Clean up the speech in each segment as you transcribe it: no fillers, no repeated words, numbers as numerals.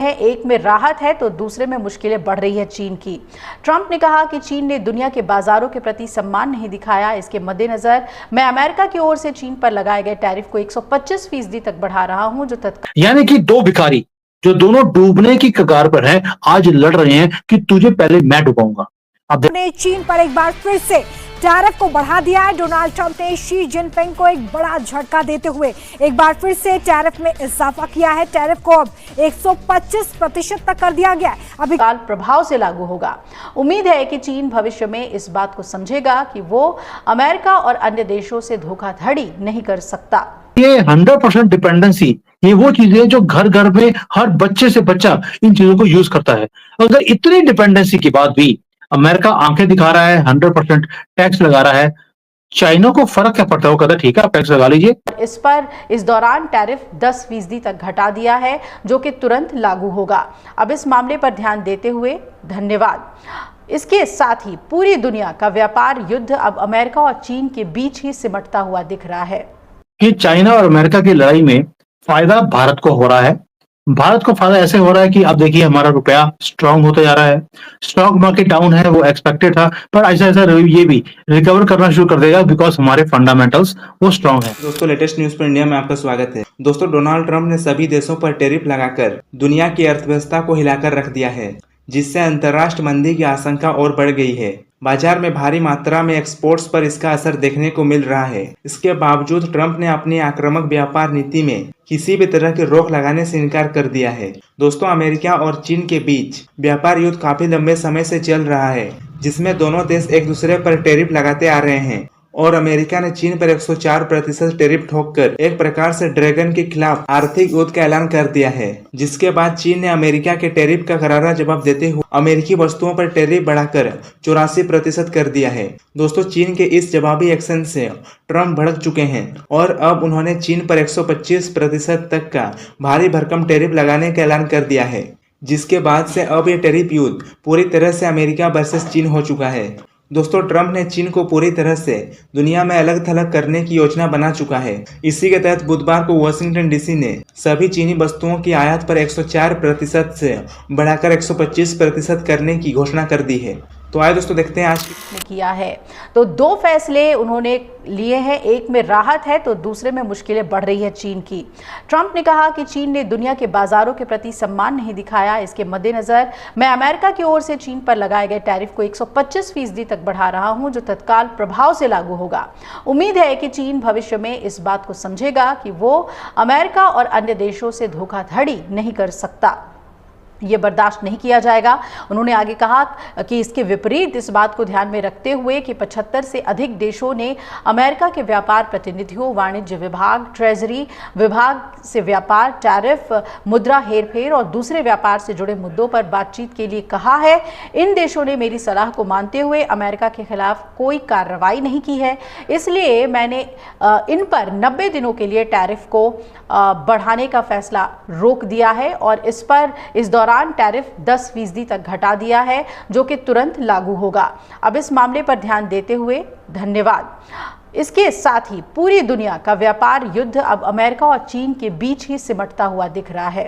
है, एक में राहत है तो दूसरे में मुश्किलें बढ़ रही है चीन की। ट्रंप ने कहा कि चीन ने दुनिया के बाजारों के प्रति सम्मान नहीं दिखाया। इसके मद्देनजर मैं अमेरिका की ओर से चीन पर लगाए गए टैरिफ को 125% तक बढ़ा रहा हूं, जो तत्काल यानी कि दो भिखारी जो दोनों डूबने की कगार पर हैं, आज लड़ रहे हैं कि तुझे पहले मैं डुबाऊंगा। अब ने चीन पर एक बार फिर से टैरिफ को बढ़ा दिया है। डोनाल्ड ट्रंप ने शी जिनपिंग को एक बड़ा झटका देते हुए एक बार फिर से टैरिफ में इजाफा किया है। टैरिफ को अब 125% तक कर दिया गया है। अभी काल प्रभाव से लागू होगा। उम्मीद है कि चीन भविष्य में इस बात को समझेगा कि वो अमेरिका और अन्य देशों से धोखाधड़ी नहीं कर सकता। ये 100% डिपेंडेंसी, ये वो चीजें जो घर घर में हर बच्चे से बच्चा इन चीजों को यूज करता है। अगर इतनी डिपेंडेंसी के बाद भी अमेरिका आंखें दिखा रहा है, 100% टैक्स लगा रहा है, चाइना को फर्क क्या पड़ता है? वो कहता है ठीक है, आप टैक्स लगा लीजिए। इस पर इस दौरान टैरिफ 10% तक घटा दिया है, जो कि तुरंत लागू होगा। अब इस मामले पर ध्यान देते हुए धन्यवाद। इसके साथ ही पूरी दुनिया का व्यापार युद्ध अब अमेरिका और चीन के बीच ही सिमटता हुआ दिख रहा है। कि चाइना और अमेरिका की लड़ाई में फायदा भारत को हो रहा है। भारत को फायदा ऐसे हो रहा है कि अब देखिए हमारा रुपया स्ट्रांग होता जा रहा है। स्टॉक मार्केट डाउन है, वो एक्सपेक्टेड था, पर ऐसा ऐसा ये भी रिकवर करना शुरू कर देगा बिकॉज हमारे फंडामेंटल्स वो स्ट्रांग है। दोस्तों, लेटेस्ट न्यूज पर इंडिया में आपका स्वागत है। दोस्तों, डोनाल्ड ट्रंप ने सभी देशों पर टैरिफ लगाकर दुनिया की अर्थव्यवस्था को हिलाकर रख दिया है, जिससे अंतर्राष्ट्रीय मंदी की आशंका और बढ़ गई है। बाजार में भारी मात्रा में एक्सपोर्ट्स पर इसका असर देखने को मिल रहा है। इसके बावजूद ट्रंप ने अपनी आक्रामक व्यापार नीति में किसी भी तरह की रोक लगाने से इनकार कर दिया है। दोस्तों, अमेरिका और चीन के बीच व्यापार युद्ध काफी लंबे समय से चल रहा है, जिसमें दोनों देश एक दूसरे पर टैरिफ लगाते आ रहे हैं और अमेरिका ने चीन पर 104% टैरिफ ठोककर एक प्रकार से ड्रैगन के खिलाफ आर्थिक युद्ध का ऐलान कर दिया है। जिसके बाद चीन ने अमेरिका के टैरिफ का करारा जवाब देते हुए अमेरिकी वस्तुओं पर टैरिफ बढ़ाकर 84% कर दिया है। दोस्तों, चीन के इस जवाबी एक्शन से ट्रंप भड़क चुके हैं और अब उन्होंने चीन पर 125% तक का भारी भरकम टैरिफ लगाने का ऐलान कर दिया है, जिसके बाद से अब ये टैरिफ युद्ध पूरी तरह से अमेरिका वर्सेस चीन हो चुका है। दोस्तों, ट्रंप ने चीन को पूरी तरह से दुनिया में अलग थलग करने की योजना बना चुका है। इसी के तहत बुधवार को वाशिंगटन डीसी ने सभी चीनी वस्तुओं की आयात पर 104% से बढ़ाकर 125% करने की घोषणा कर दी है। तो आइए दोस्तों, देखते हैं आज किया है। तो दो फैसले उन्होंने लिए हैं, एक में राहत है तो दूसरे में मुश्किलें बढ़ रही है चीन की। ट्रंप ने कहा कि चीन ने दुनिया के बाजारों के प्रति सम्मान नहीं दिखाया। इसके मद्देनजर मैं अमेरिका की ओर से चीन पर लगाए गए टैरिफ को 125% तक बढ़ा रहा हूं, जो तत्काल प्रभाव से लागू होगा। उम्मीद है कि चीन भविष्य में इस बात को समझेगा कि वो अमेरिका और अन्य देशों से धोखाधड़ी नहीं कर सकता। ये बर्दाश्त नहीं किया जाएगा। उन्होंने आगे कहा कि इसके विपरीत इस बात को ध्यान में रखते हुए कि 75 से अधिक देशों ने अमेरिका के व्यापार प्रतिनिधियों, वाणिज्य विभाग, ट्रेजरी विभाग से व्यापार, टैरिफ, मुद्रा हेरफेर और दूसरे व्यापार से जुड़े मुद्दों पर बातचीत के लिए कहा है। इन देशों ने मेरी सलाह को मानते हुए अमेरिका के खिलाफ कोई कार्रवाई नहीं की है, इसलिए मैंने इन पर 90 दिनों के लिए टैरिफ को बढ़ाने का फैसला रोक दिया है और इस दौरान टैरिफ 10% तक घटा दिया है, जो कि तुरंत लागू होगा। अब इस मामले पर ध्यान देते हुए धन्यवाद। इसके साथ ही पूरी दुनिया का व्यापार युद्ध अब अमेरिका और चीन के बीच ही सिमटता हुआ दिख रहा है।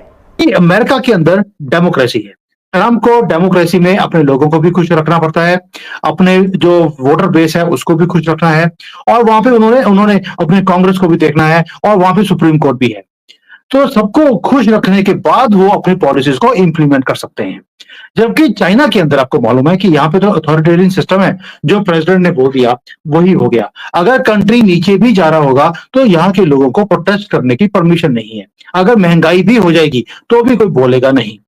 अमेरिका के अंदर डेमोक्रेसी है। ट्रंप को डेमोक्रेसी में अपने लोगों को भी खुश रखना पड़ता है, अपने जो वोटर बेस है उसको भी खुश रखना है, और वहां पे उन्होंने अपने कांग्रेस को भी देखना है, और वहां पे सुप्रीम कोर्ट भी है। तो सबको खुश रखने के बाद वो अपनी पॉलिसीज को इंप्लीमेंट कर सकते हैं। जबकि चाइना के अंदर आपको मालूम है कि यहाँ पे तो अथॉरिटेरियन सिस्टम है, जो प्रेसिडेंट ने बोल दिया वही हो गया। अगर कंट्री नीचे भी जा रहा होगा तो यहाँ के लोगों को प्रोटेस्ट करने की परमिशन नहीं है। अगर महंगाई भी हो जाएगी तो भी कोई बोलेगा नहीं।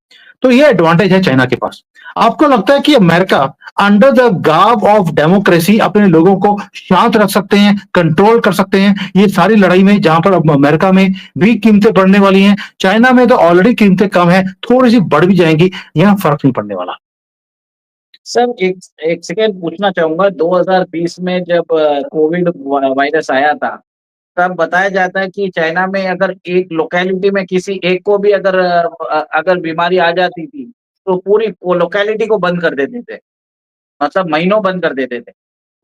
तो ये एडवांटेज है चाइना के पास। आपको लगता है कि America under the garb of democracy अपने लोगों को शांत रख सकते हैं, कंट्रोल कर सकते हैं ये सारी लड़ाई में, जहां पर अब अमेरिका में भी कीमतें बढ़ने वाली हैं, चाइना में तो ऑलरेडी कीमतें कम है, थोड़ी सी बढ़ भी जाएंगी, यहाँ फर्क नहीं पड़ने वाला। सर, एक सेकेंड पूछना चाहूंगा। 2020 में जब कोविड वायरस आया था, तब बताया जाता है कि चाइना में अगर एक लोकेलिटी में किसी एक को भी अगर बीमारी आ जाती थी तो पूरी वो लोकेलिटी को बंद कर देते थे, मतलब महीनों बंद कर देते थे।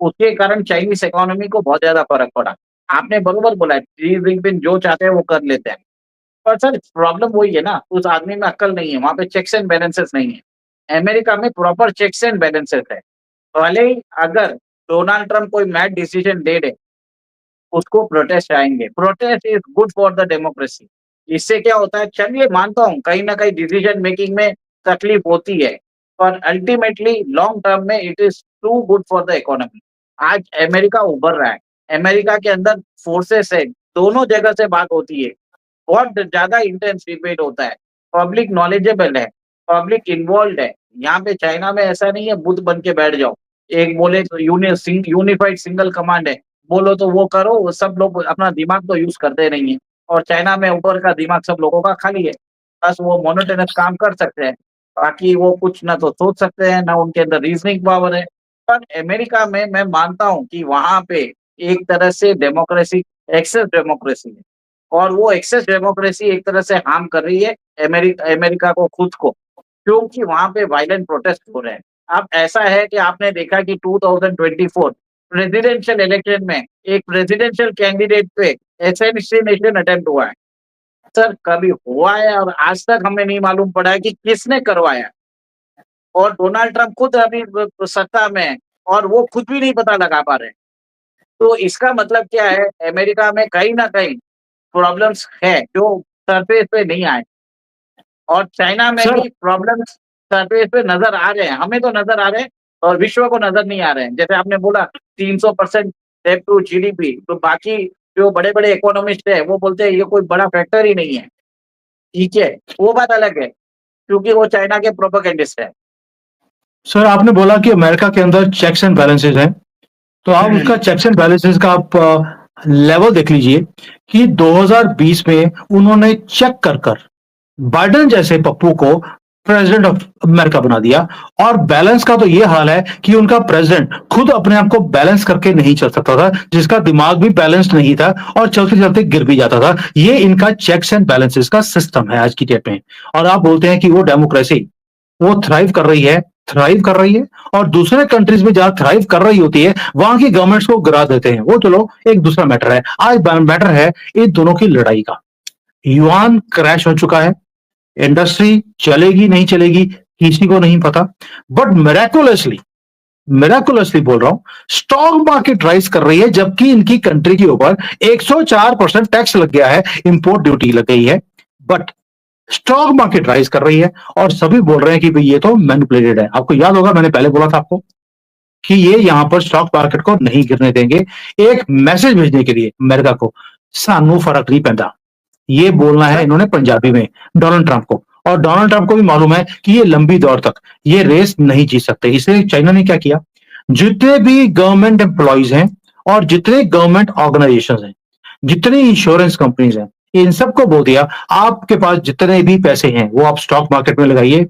उसके कारण चाइनीज इकोनॉमी को बहुत ज्यादा फर्क पड़ा। आपने बरोबर बोला है, शी जिनपिंग जो चाहते हैं वो कर लेते हैं। पर सर प्रॉब्लम वही है ना, उस आदमी में अक्ल नहीं है, वहाँ पे चेक्स एंड बैलेंसेस नहीं है। अमेरिका में प्रॉपर चेक्स एंड बैलेंसेस है। भले ही अगर डोनाल्ड ट्रम्प कोई मैड डिसीजन ले ले, उसको प्रोटेस्ट आएंगे। Protest is good for the democracy. इससे क्या होता है, चलिए मानता हूँ कहीं ना कहीं डिसीजन मेकिंग में तकलीफ होती है, पर अल्टीमेटली लॉन्ग टर्म में it is too good for the economy. आज अमेरिका उभर रहा है, अमेरिका के अंदर फोर्सेस है, दोनों जगह से बात होती है, बहुत ज्यादा इंटेंस डिबेट होता है, पब्लिक नॉलेजेबल है, पब्लिक इन्वॉल्व है। यहाँ पे चाइना में ऐसा नहीं है बुद्ध बन के बैठ जाओ, एक बोले तो यूनिफाइड सिंगल कमांड है, बोलो तो वो करो, वो सब लोग अपना दिमाग तो यूज करते नहीं है। और चाइना में ऊपर का दिमाग सब लोगों का खाली है, बस वो मोनोटोनस काम कर सकते हैं, बाकी वो कुछ ना तो सोच सकते हैं, ना उनके अंदर रीजनिंग पावर है। पर अमेरिका में मैं मानता हूँ कि वहां पे एक तरह से डेमोक्रेसी, एक्सेस डेमोक्रेसी है, और वो एक्सेस डेमोक्रेसी एक तरह से हार्म कर रही है अमेरिका को, खुद को, क्योंकि वहां पे वायलेंट प्रोटेस्ट हो रहे हैं। अब ऐसा है कि आपने देखा कि 2024 प्रेसिडेंशियल इलेक्शन में एक प्रेसिडेंशियल कैंडिडेट पे असैसिनेशन अटेम्प्ट हुआ है। सर कभी हुआ है और आज तक हमें नहीं मालूम पड़ा है कि किसने करवाया, और डोनाल्ड ट्रंप खुद अभी सत्ता में है और वो खुद भी नहीं पता लगा पा रहे। तो इसका मतलब क्या है, अमेरिका में कहीं ना कहीं प्रॉब्लम्स है जो सरफेस पे नहीं आए, और चाइना में सर भी प्रॉब्लम्स सरफेस पे नजर आ रहे हैं, हमें तो नजर आ रहे हैं और विश्व को नजर नहीं आ रहे हैं। जैसे आपने बोला 300% डेट टू जीडीपी, तो बाकी जो बड़े बड़े इकोनॉमिस्ट है वो बोलते हैं ये कोई बड़ा फैक्टर ही नहीं है। ठीक है, वो बात अलग है, क्योंकि वो चाइना के प्रोपेगेंडिस्ट है। सर आपने बोला कि अमेरिका के अंदर चेक्स एंड बैलेंसेस हैं, तो आप उसका चेक्स एंड बैलेंसेस का आप लेवल देख लीजिए कि 2020 में उन्होंने चेक कर कर बाइडेन जैसे पप्पू को प्रेसिडेंट ऑफ अमेरिका बना दिया। और बैलेंस का तो ये हाल है कि उनका प्रेसिडेंट खुद अपने आप को बैलेंस करके नहीं चल सकता था, जिसका दिमाग भी बैलेंस्ड नहीं था और चलते चलते गिर भी जाता था। ये इनका चेक्स एंड बैलेंसेस का सिस्टम है आज की डेट में। और आप बोलते हैं कि वो डेमोक्रेसी वो थ्राइव कर रही है, और दूसरे कंट्रीज में जहां थ्राइव कर रही होती है वहां की गवर्नमेंट्स को गिरा देते हैं। वो चलो एक दूसरा मैटर है, आज मैटर है इन दोनों की लड़ाई का। युआन क्रैश हो चुका है, इंडस्ट्री चलेगी नहीं चलेगी किसी को नहीं पता, बट मेराकुलसली बोल रहा हूं, स्टॉक मार्केट राइज कर रही है, जबकि इनकी कंट्री के ऊपर 104% टैक्स लग गया है, इंपोर्ट ड्यूटी लग गई है, बट स्टॉक मार्केट राइज कर रही है। और सभी बोल रहे हैं कि भाई ये तो मैनिपुलेटेड है। आपको याद होगा मैंने पहले बोला था आपको कि ये यहां पर स्टॉक मार्केट को नहीं गिरने देंगे, एक मैसेज भेजने के लिए अमेरिका को, सानू फर्क नहीं पैदा। ये बोलना है इन्होंने पंजाबी में डोनाल्ड ट्रंप को, और डोनाल्ड ट्रंप को भी मालूम है कि ये लंबी दौर तक ये रेस नहीं जीत सकते। इसलिए चाइना ने क्या किया, जितने भी गवर्नमेंट एम्प्लॉइज हैं और जितने गवर्नमेंट ऑर्गेनाइजेशन हैं, जितनी इंश्योरेंस कंपनीज हैं, इन सबको बोल दिया आपके पास जितने भी पैसे हैं वो आप स्टॉक मार्केट में लगाइए,